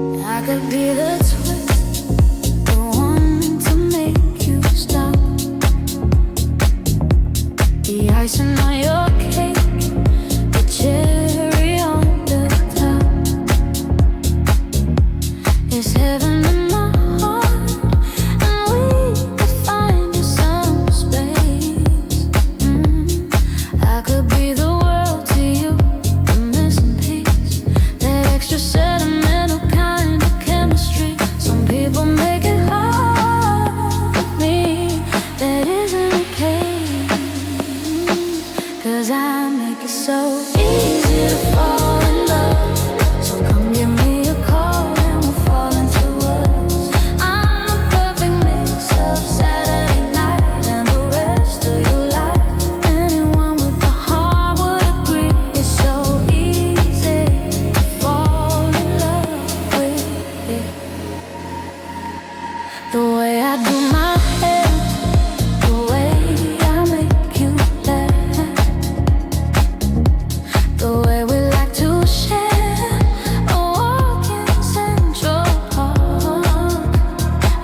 I could be the twist, the one to make you stop. The icing on your cake, the cherry on the top. It's heaven in my heart, and we could find you some space. I could be the world to you, the missing piece, that extra sentimental kind of chemistry. Some people make it hard for me, that isn't okay. 'Cause I make it so easy to fall in love. So come give me a call and we'll fall into us. I'm the perfect mix of Saturday night and the rest of your life. Anyone with a heart would agree. It's so easy to fall in love with it. The way I do my hair, the way I make you laugh, the way we like to share a walk in Central Park.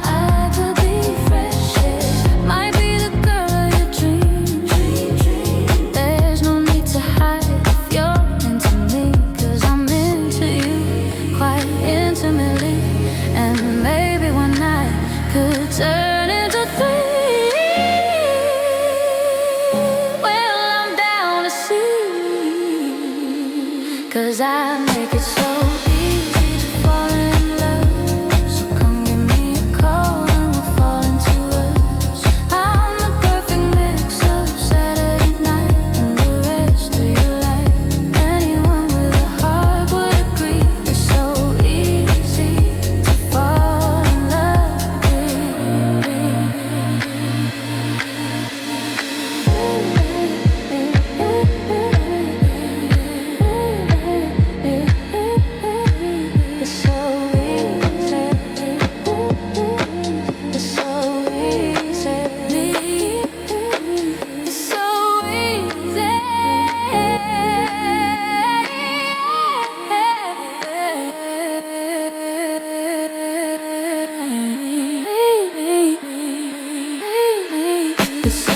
I could be fresh, yeah, might be the girl of your dreams. There's no need to hide if you're into me, 'cause I'm into you quite intimately. And maybe one night could turn into three. Well, I'm down to see, 'cause I make it so easy to fall in love. So come give me a call and we'll fall into us. I'm the perfect mix of Saturday night and the rest of your life. Anyone with a heart would agree. It's so easy to fall in love with me. It's so easy. It's so easy. It's so easy. It's so